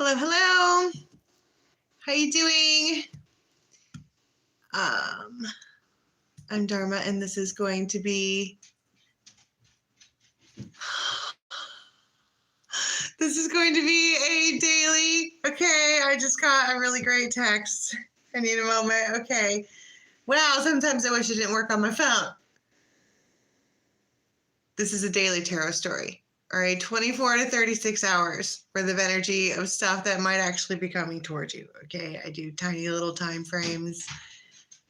Hello, hello. How you doing? I'm Dharma, and this is going to be a daily. Okay, I just got a really great text. I need a moment. Okay. Wow, sometimes I wish it didn't work on my phone. This is a daily tarot story. All right, 24 to 36 hours worth of energy of stuff that might actually be coming towards you. Okay, I do tiny little time frames.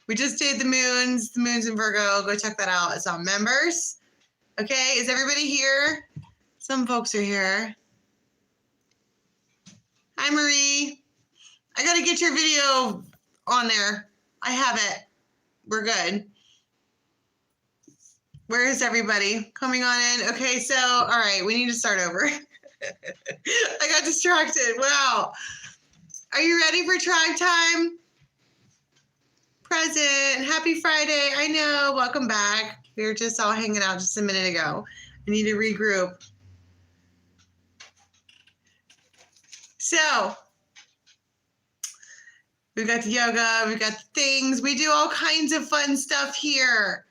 We just did the moons in Virgo. Go check that out. It's on members. Okay, is everybody here? Some folks are here. Hi, Marie. I got to get your video on there. I have it. We're good. Where is everybody? Coming on in. Okay, so, all right, we need to start over. I got distracted. Wow. Are you ready for tribe time? Present. Happy Friday. I know. Welcome back. We were just all hanging out just a minute ago. I need to regroup. So, we've got the yoga. We've got the things. We do all kinds of fun stuff here.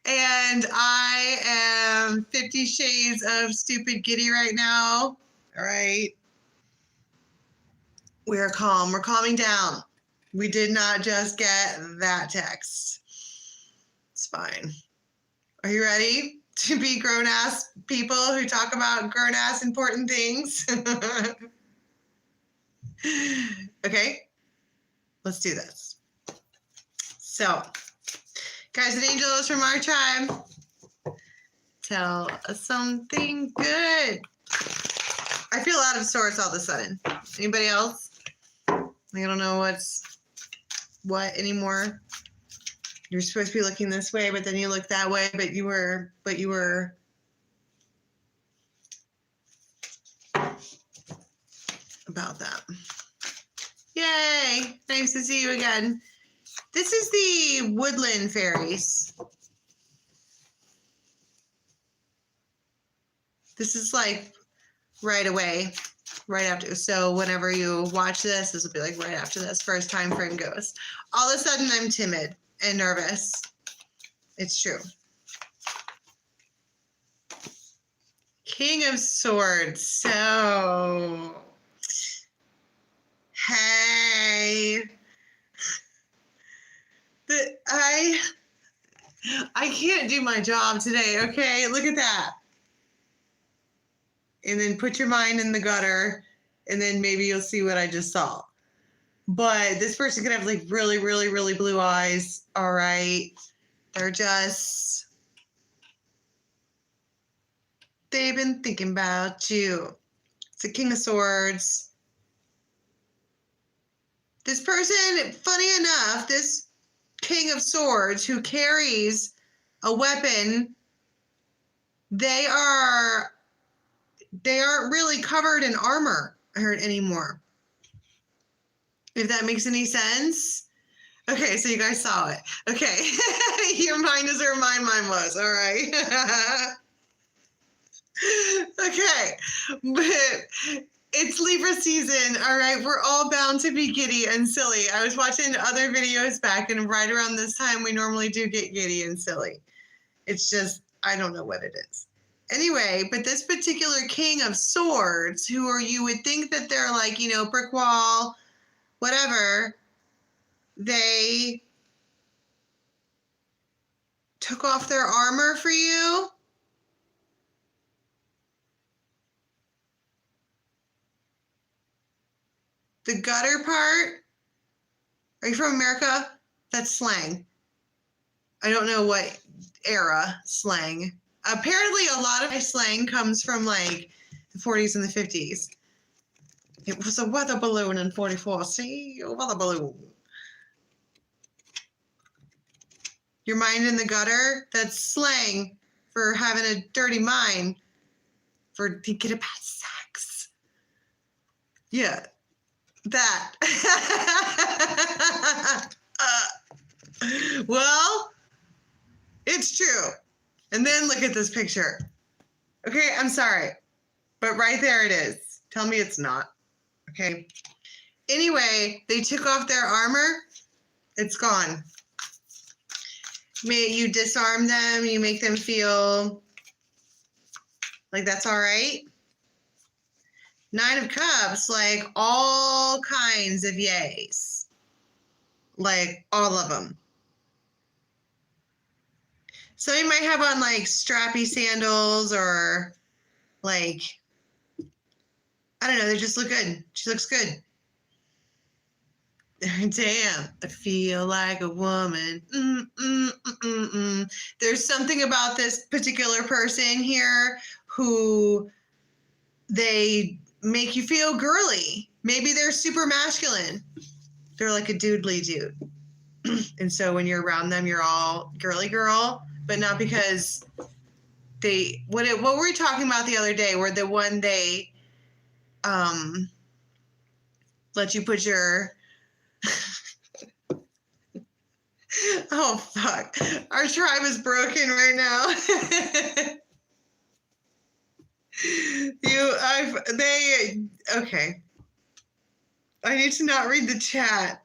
And I am 50 shades of stupid giddy right now. All right. We're calm. We're calming down. We did not just get that text. It's fine. Are you ready to be grown-ass people who talk about grown-ass important things? Okay. Let's do this. So, guys and angels from our tribe, tell us something good. I feel out of sorts all of a sudden. Anybody else? I don't know what's what anymore. You're supposed to be looking this way, but then you look that way, but you were about that. Yay! Nice to see you again. This is the woodland fairies. This is like right away, right after. So whenever you watch this, this will be like right after this first time frame goes. All of a sudden, I'm timid and nervous. It's true. King of Swords. So, hey. I can't do my job today, okay? Look at that. And then put your mind in the gutter, and then maybe you'll see what I just saw. But this person could have like really, really, really blue eyes, all right? They're just, they've been thinking about you. It's the King of Swords. This person, funny enough, this King of Swords who carries a weapon, they aren't really covered in armor, I heard, anymore. If that makes any sense. Okay, so you guys saw it. Okay. Your mind is where my mind was, all right? Okay. But it's Libra season, all right? We're all bound to be giddy and silly. I was watching other videos back, and right around this time, we normally do get giddy and silly. It's just, I don't know what it is. Anyway, but this particular King of Swords, who are, you would think that they're like, you know, brick wall, whatever, they took off their armor for you. The gutter part. Are you from America? That's slang. I don't know what era slang. Apparently, a lot of my slang comes from like the 40s and the 50s. It was a weather balloon in 44. See? A weather balloon. Your mind in the gutter? That's slang for having a dirty mind. For thinking about sex. Yeah. That. Well, it's true. And then look at this picture. Okay, I'm sorry. But right there it is. Tell me it's not. Okay. Anyway, they took off their armor. It's gone. You disarm them. You make them feel like that's all right. Nine of Cups, like all kinds of yays. Like all of them. So you might have on like strappy sandals or like, I don't know, they just look good. She looks good. Damn, I feel like a woman. There's something about this particular person here who they make you feel girly. Maybe they're super masculine. They're like a doodly dude. And so when you're around them, you're all girly girl, but not because they, what were we talking about the other day? Where the one they let you put your, oh fuck, our tribe is broken right now. Okay. I need to not read the chat.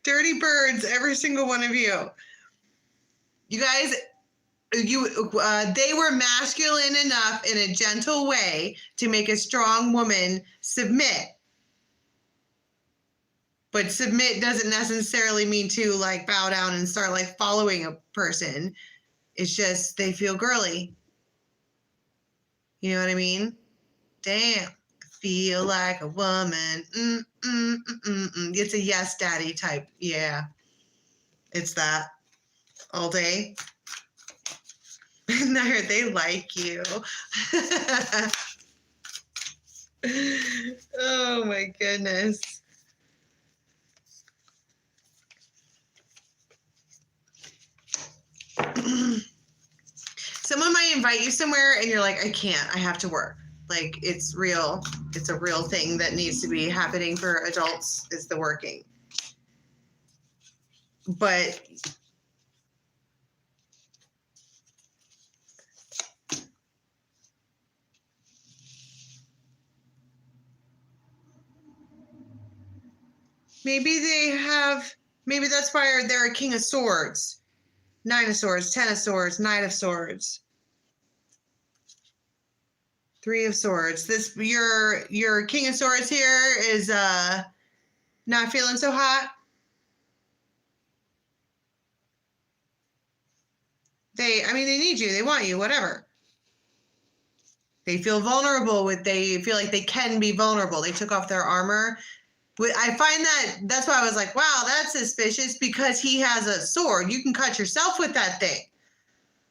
Dirty birds, every single one of you. You guys, they were masculine enough in a gentle way to make a strong woman submit. But submit doesn't necessarily mean to like bow down and start like following a person. It's just they feel girly. You know what I mean? Damn. Feel like a woman. It's a yes, daddy type. Yeah. It's that all day. And I heard they like you. Oh my goodness. Someone might invite you somewhere and you're like, I can't, I have to work. Like it's real. It's a real thing that needs to be happening for adults is the working. But maybe that's why they're a King of Swords, Nine of Swords, Ten of Swords, Knight of Swords, Three of Swords. This your King of Swords here is not feeling so hot. They need you, they want you, whatever. They feel vulnerable they feel like they can be vulnerable. They took off their armor. I find that's why I was like, wow, that's suspicious because he has a sword. You can cut yourself with that thing,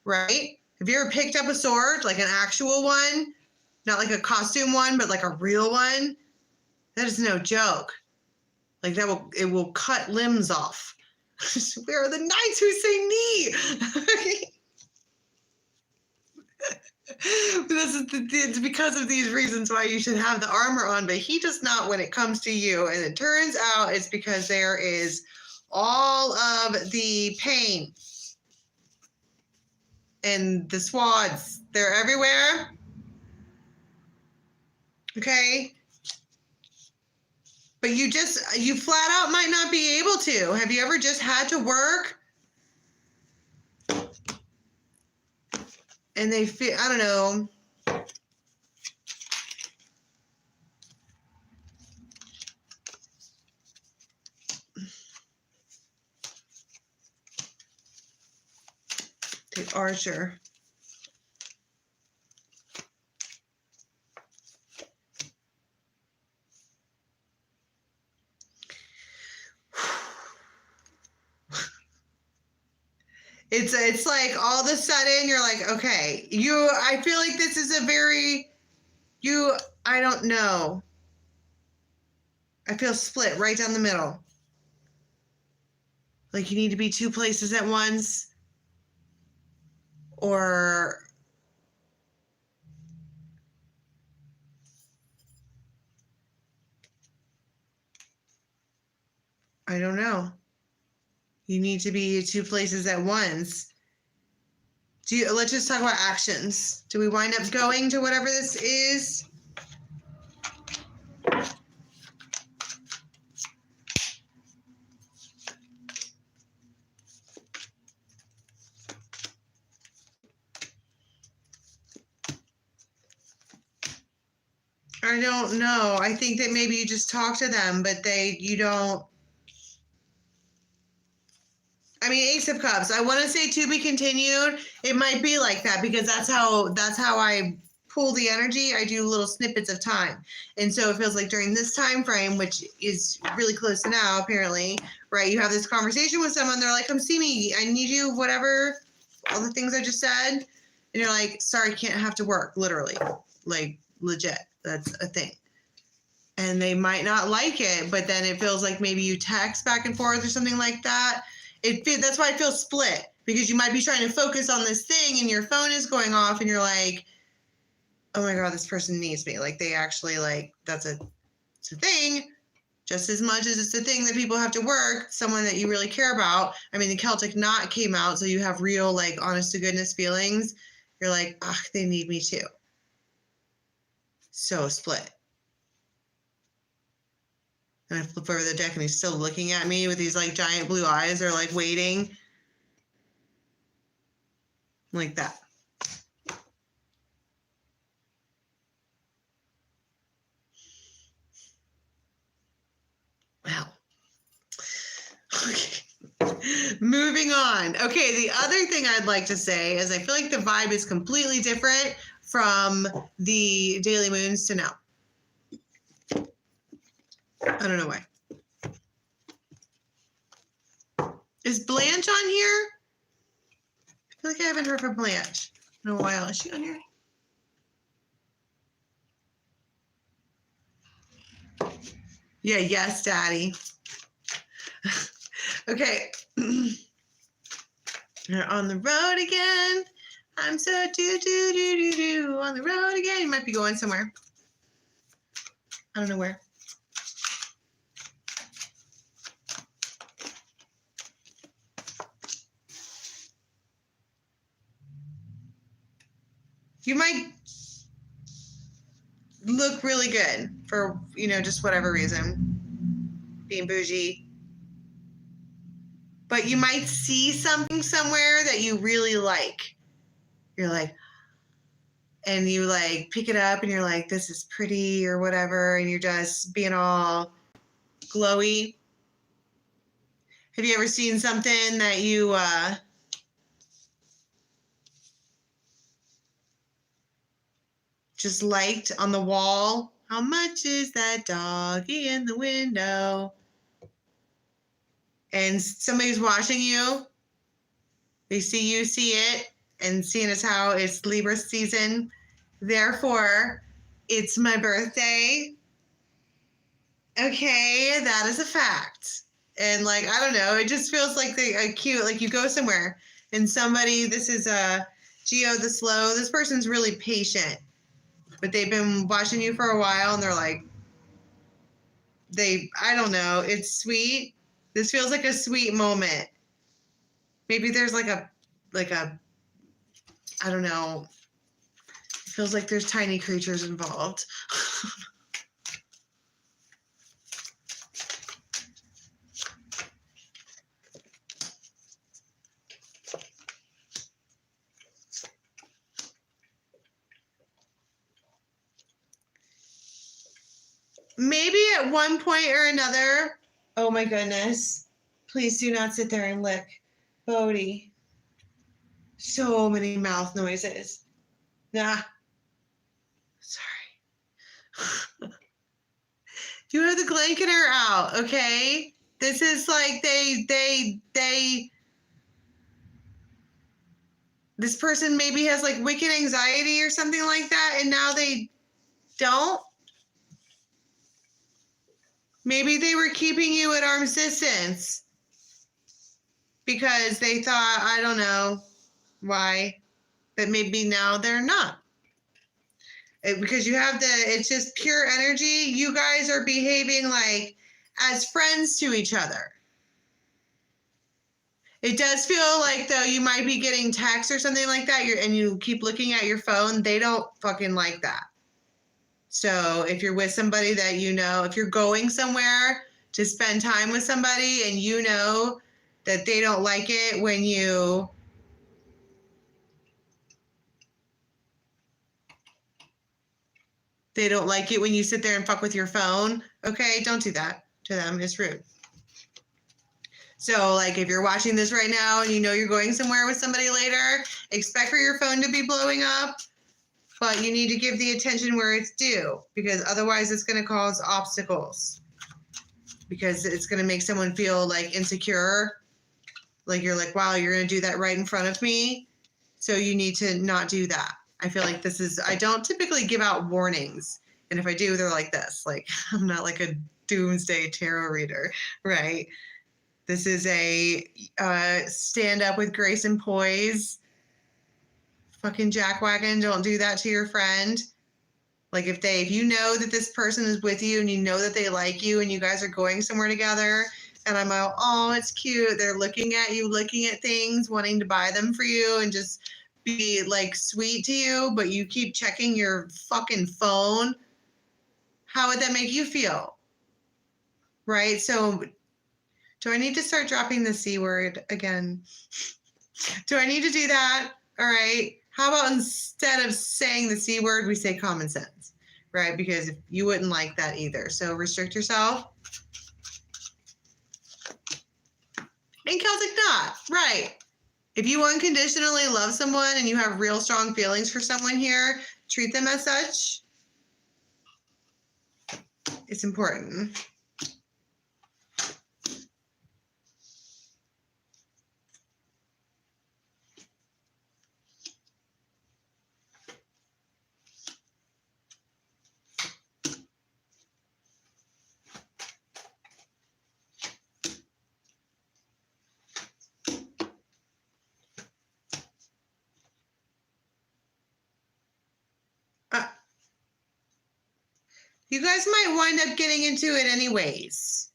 right? Have you ever picked up a sword, like an actual one? Not like a costume one, but like a real one? That is no joke. Like it will cut limbs off. We are the knights who say knee. It's because of these reasons why you should have the armor on, but he does not when it comes to you. And it turns out it's because there is all of the pain and the swads. They're everywhere. Okay. But you flat out might not be able to. Have you ever just had to work? And they feel, I don't know. Take Archer. It's like all of a sudden you're like, okay, I feel like this is I don't know. I feel split right down the middle. Like you need to be two places at once. Or I don't know. You need to be two places at once. Let's just talk about actions. Do we wind up going to whatever this is? I don't know. I think that maybe you just talk to them, but you don't. I mean, Ace of Cups. I want to say to be continued. It might be like that because that's how I pull the energy. I do little snippets of time, and so it feels like during this time frame, which is really close to now, apparently, right? You have this conversation with someone. They're like, "Come see me. I need you. Whatever, all the things I just said," and you're like, "Sorry, can't have to work." Literally, like legit. That's a thing. And they might not like it, but then it feels like maybe you text back and forth or something like that. That's why I feel split, because you might be trying to focus on this thing and your phone is going off and you're like, oh my God, this person needs me. Like they actually it's a thing just as much as it's a thing that people have to work, someone that you really care about. I mean, the Celtic knot came out, so you have real like honest to goodness feelings. You're like, ugh, they need me too. So split. And I flip over the deck and he's still looking at me with these like giant blue eyes. They're like waiting. Like that. Wow. Okay. Moving on. Okay, the other thing I'd like to say is I feel like the vibe is completely different from the daily moons to now. I don't know why. Is Blanche on here? I feel like I haven't heard from Blanche in a while. Is she on here? Yeah, yes, Daddy. Okay. You're on the road again. I'm so on the road again. You might be going somewhere. I don't know where. You might look really good for, just whatever reason. Being bougie. But you might see something somewhere that you really like. You're like, and you like pick it up and you're like, this is pretty or whatever. And you're just being all glowy. Have you ever seen something that you, just liked on the wall? How much is that doggy in the window? And somebody's watching you. They see you see it, and seeing as how it's Libra season, therefore it's my birthday. Okay, that is a fact. And like, I don't know, it just feels like cute. Like you go somewhere and somebody, this is Geo the Slow. This person's really patient. But they've been watching you for a while and they're like, I don't know, it's sweet. This feels like a sweet moment. Maybe there's like a, I don't know. It feels like there's tiny creatures involved. Maybe at one point or another, oh my goodness, please do not sit there and lick Bodhi. So many mouth noises. Nah. Sorry. You have the Glenkener out, okay? This is like this person maybe has like wicked anxiety or something like that, and now they don't. Maybe they were keeping you at arm's distance because they thought, I don't know why, but maybe now they're not. Because you have it's just pure energy. You guys are behaving like as friends to each other. It does feel like, though, you might be getting texts or something like that, and you keep looking at your phone. They don't fucking like that. So if you're with somebody that you know, if you're going somewhere to spend time with somebody and you know that they don't like it when you sit there and fuck with your phone, okay? Don't do that to them. It's rude. So, like, if you're watching this right now and you know you're going somewhere with somebody later, expect for your phone to be blowing up, but you need to give the attention where it's due, because otherwise it's going to cause obstacles, because it's going to make someone feel like insecure. Like, you're like, wow, you're going to do that right in front of me. So you need to not do that. I feel like I don't typically give out warnings. And if I do, they're like this. Like, I'm not like a doomsday tarot reader, right? This is a stand up with grace and poise. Fucking jackwagon, don't do that to your friend. Like, if you know that this person is with you and you know that they like you and you guys are going somewhere together, and I'm like, oh, it's cute. They're looking at you, looking at things, wanting to buy them for you and just be like sweet to you, but you keep checking your fucking phone. How would that make you feel? Right? So do I need to start dropping the C word again? Do I need to do that? All right. How about instead of saying the C word, we say common sense, right? Because you wouldn't like that either. So restrict yourself. And Celtic knot, right. If you unconditionally love someone and you have real strong feelings for someone here, treat them as such. It's important. You guys might wind up getting into it anyways.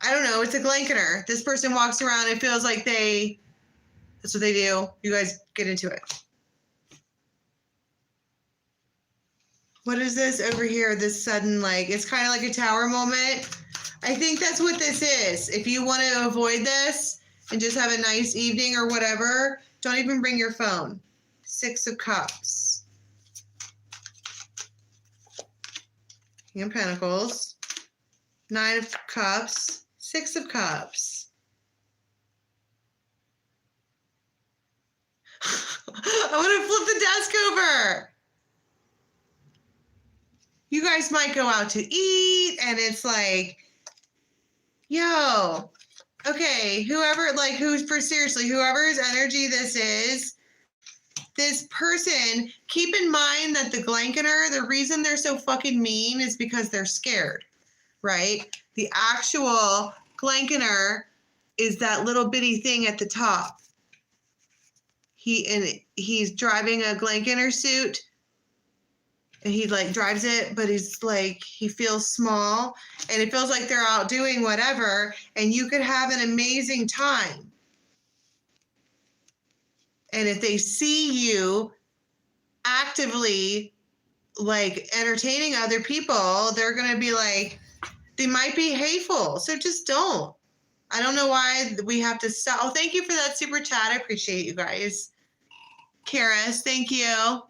I don't know. It's a glanketer. This person walks around. It feels like that's what they do. You guys get into it. What is this over here? This sudden, like, it's kind of like a tower moment. I think that's what this is. If you want to avoid this and just have a nice evening or whatever, don't even bring your phone. 6 of Cups. King of Pentacles, 9 of Cups, 6 of Cups. I want to flip the desk over. You guys might go out to eat and it's like, yo, okay, whoever's energy this is, this person, keep in mind that the glanketer, the reason they're so fucking mean is because they're scared, right? The actual glanketer is that little bitty thing at the top. He's driving a glanketer suit and he like drives it, but he's like, he feels small and it feels like they're out doing whatever and you could have an amazing time. And if they see you actively like entertaining other people, they're going to be like, they might be hateful. So just don't. I don't know why we have to stop. Oh, thank you for that super chat. I appreciate you guys. Karis, thank you.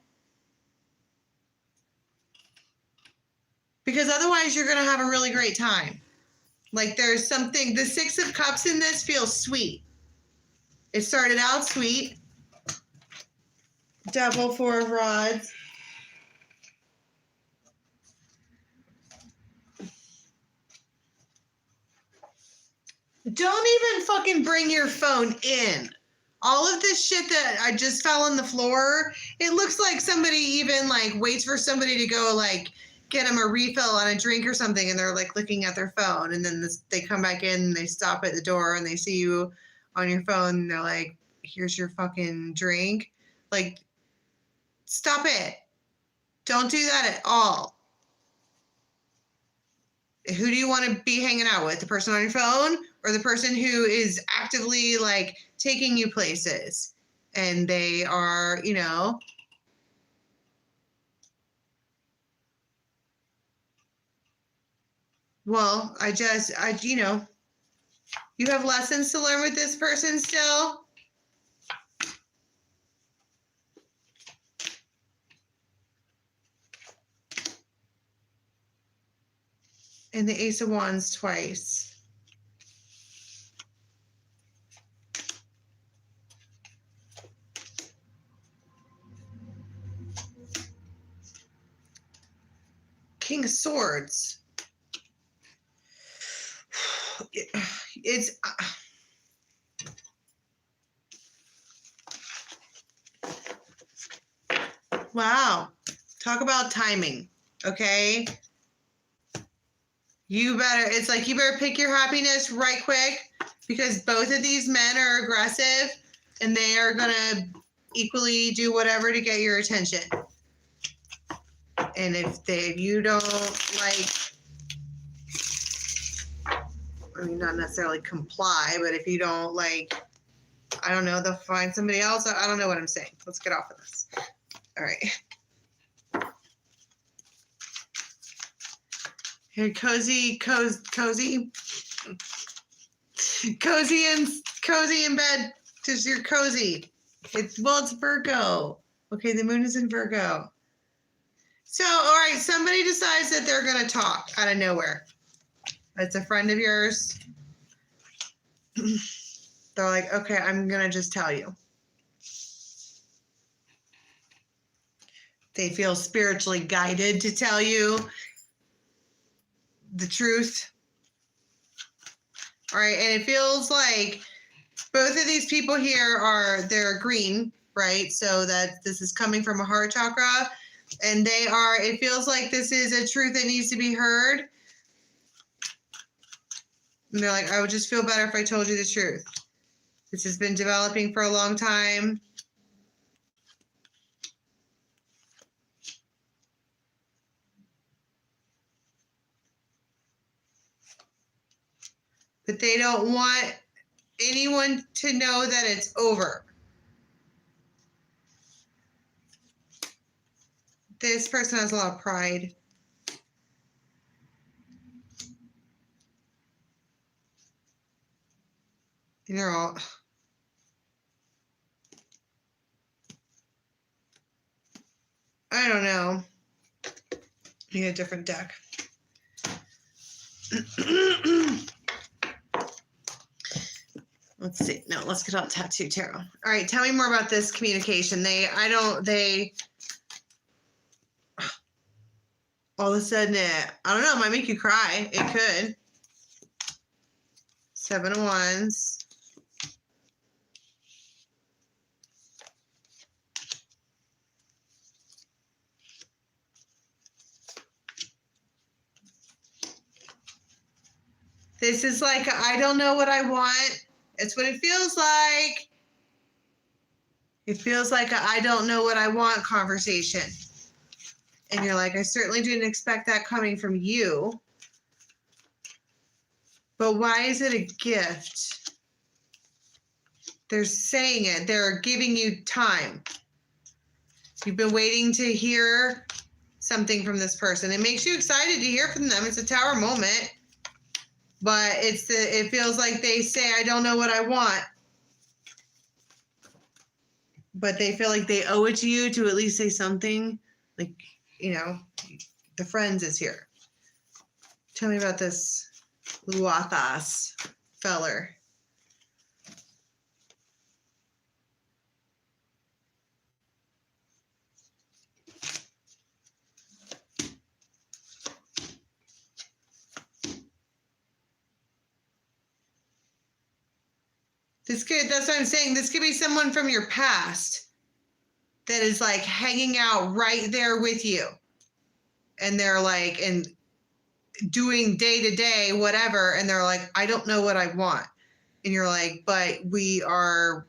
Because otherwise you're going to have a really great time. Like there's something, the 6 of Cups in this feels sweet. It started out sweet. Devil, 4 of Rods. Don't even fucking bring your phone in. All of this shit that I just fell on the floor, it looks like somebody even like waits for somebody to go like get them a refill on a drink or something and they're like looking at their phone and then they come back in and they stop at the door and they see you on your phone and they're like, here's your fucking drink. Like, stop it. Don't do that at all. Who do you want to be hanging out with? The person on your phone or the person who is actively like taking you places, and they are, you know, well, you know, you have lessons to learn with this person still. And the Ace of Wands twice. King of Swords. It's wow. Talk about timing. Okay. You better, it's like you better pick your happiness right quick, because both of these men are aggressive and they are going to equally do whatever to get your attention. And if you don't like, I mean, not necessarily comply, but if you don't like, I don't know, they'll find somebody else. I don't know what I'm saying. Let's get off of this. All right. Here, cozy in bed because you're cozy. It's Virgo. Okay, the moon is in Virgo. So, all right, somebody decides that they're gonna talk out of nowhere. It's a friend of yours. They're like, okay, I'm gonna just tell you. They feel spiritually guided to tell you the truth. All right, and it feels like both of these people here they're green, right? So that this is coming from a heart chakra, and it feels like this is a truth that needs to be heard. And they're like, I would just feel better if I told you the truth. This has been developing for a long time. But they don't want anyone to know that it's over. This person has a lot of pride. And they're all... I don't know. Need a different deck. Let's see. No, let's get out Tattoo Tarot. All right, tell me more about this communication. All of a sudden, I don't know, it might make you cry. It could. 7 of Wands. This is like, I don't know what I want. It's what it feels like. It feels like a I don't know what I want conversation. And you're like, I certainly didn't expect that coming from you. But why is it a gift? They're saying it. They're giving you time. You've been waiting to hear something from this person. It makes you excited to hear from them. It's a Tower moment. But it feels like they say, I don't know what I want. But they feel like they owe it to you to at least say something. Like, you know, the Friends is here. Tell me about this Luathas feller. That's what I'm saying. This could be someone from your past that is like hanging out right there with you. And they're like, and doing day to day, whatever. And they're like, I don't know what I want. And you're like, but we are.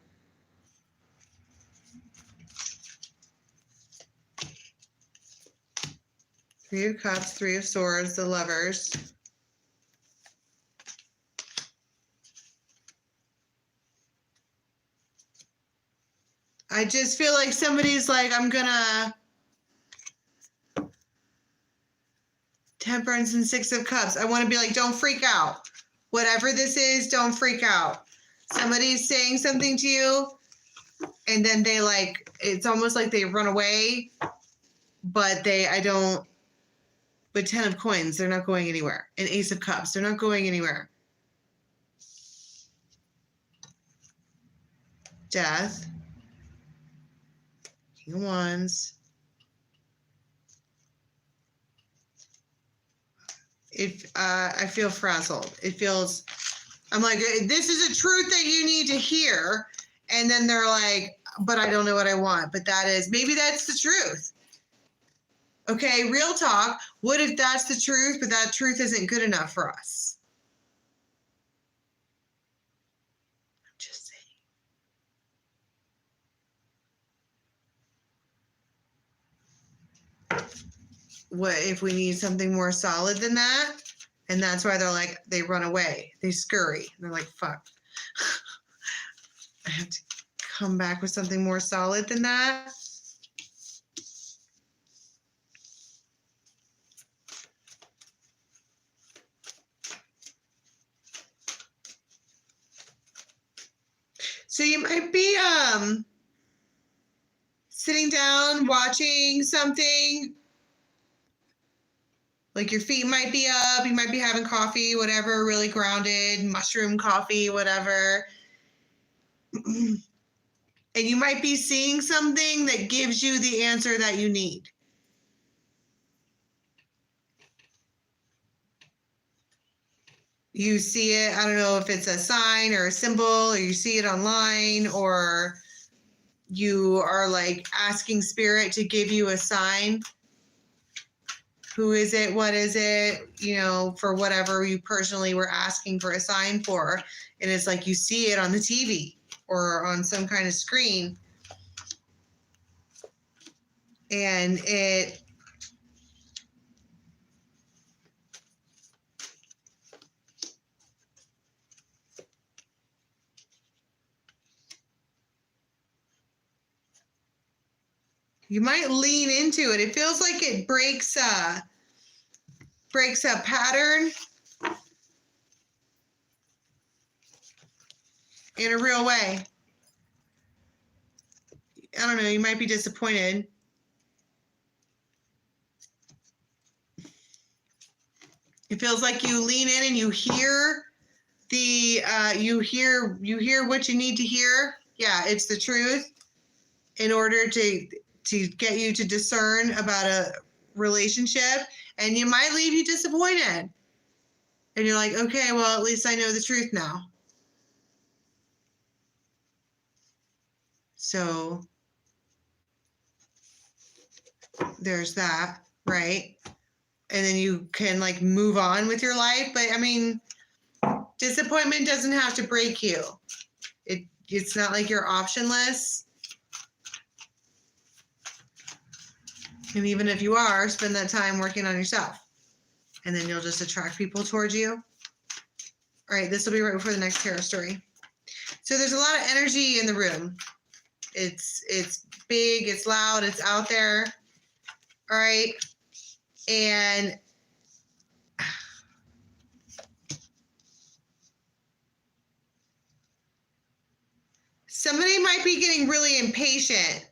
Three of Cups, Three of Swords, the Lovers. I just feel like somebody's like, I'm gonna Temperance and Six of Cups. I want to be like, don't freak out. Whatever this is, don't freak out. Somebody's saying something to you, and then they like, it's almost like they run away, but but 10 of Coins, they're not going anywhere. And Ace of Cups, they're not going anywhere. Death. King of Wands. I feel frazzled. It feels, I'm like, this is a truth that you need to hear. And then they're like, but I don't know what I want. But maybe that's the truth. Okay, real talk. What if that's the truth, but that truth isn't good enough for us? I'm just saying. What if we need something more solid than that? And that's why they're like, they run away. They scurry. And they're like, fuck. I have to come back with something more solid than that. So you might be sitting down watching something. Like your feet might be up, you might be having coffee, whatever, really grounded, mushroom coffee, whatever. And you might be seeing something that gives you the answer that you need. You see it, I don't know if it's a sign or a symbol, or you see it online, or you are like asking spirit to give you a sign. Who is it? What is it? You know, for whatever you personally were asking for a sign for. And it's like you see it on the TV or on some kind of screen. And you might lean into it. It feels like it breaks a pattern in a real way. I don't know, you might be disappointed. It feels like you lean in and you hear you hear what you need to hear. Yeah, it's the truth in order to get you to discern about a relationship, and you might leave you disappointed. And you're like, okay, well, at least I know the truth now. So there's that, right? And then you can like move on with your life. But I mean, disappointment doesn't have to break you. It's not like you're optionless. And even if you are, spend that time working on yourself. And then you'll just attract people towards you. All right, this will be right before the next tarot story. So there's a lot of energy in the room. It's big, it's loud, it's out there. All right. And somebody might be getting really impatient.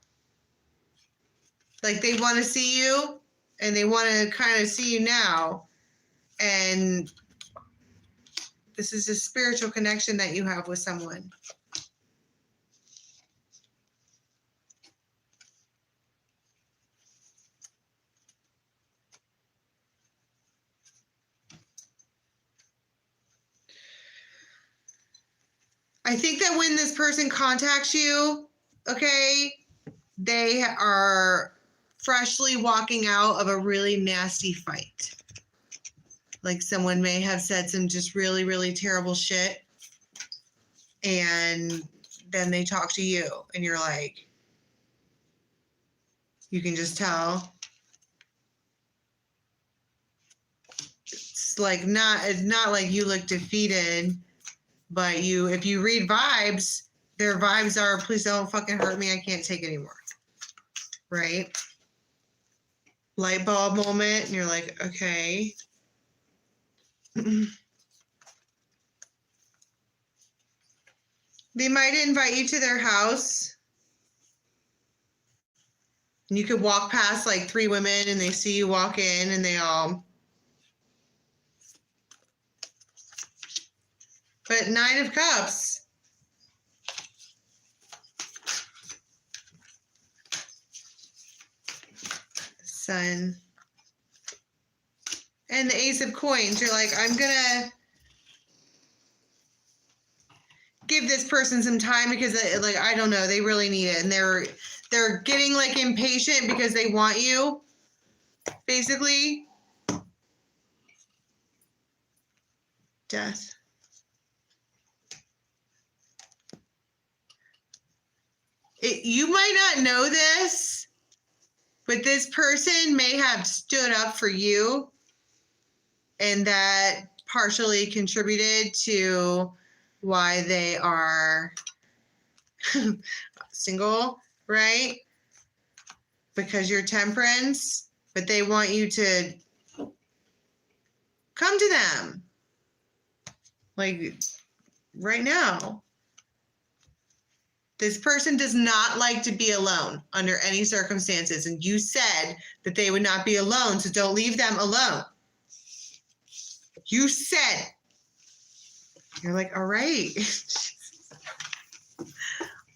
Like they want to see you and they want to kind of see you now. And this is a spiritual connection that you have with someone. I think that when this person contacts you, okay, they are freshly walking out of a really nasty fight. Like someone may have said some just really, really terrible shit. And then they talk to you and you're like, you can just tell. It's like it's not like you look defeated, but if you read vibes, their vibes are, please don't fucking hurt me. I can't take anymore. Right? Light bulb moment. And you're like, okay. They might invite you to their house. And you could walk past like 3 women and they see you walk in and they all. But 9 of Cups. Sun. And the Ace of Coins. You're like, I'm going to give this person some time because like, I don't know, they really need it. And they're getting like impatient because they want you, basically. Death. You might not know this, but this person may have stood up for you, and that partially contributed to why they are single, right? Because you're Temperance, but they want you to come to them. Like right now. This person does not like to be alone under any circumstances. And you said that they would not be alone, so don't leave them alone. You said. You're like, all right.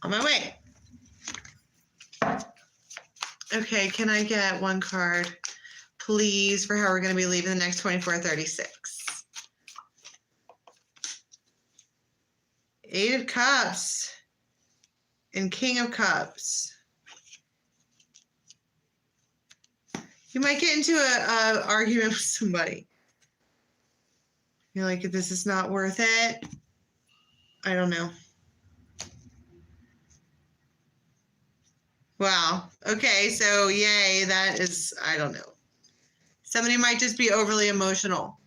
On my way. Okay, can I get 1 card, please, for how we're going to be leaving the next 24-36? 8 of Cups. And King of Cups. You might get into a argument with somebody. You're like, this is not worth it. I don't know. Wow. Okay, so yay, that is, I don't know. Somebody might just be overly emotional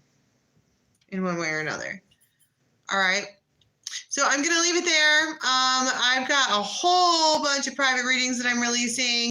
in one way or another. All right. So I'm going to leave it there. I've got a whole bunch of private readings that I'm releasing.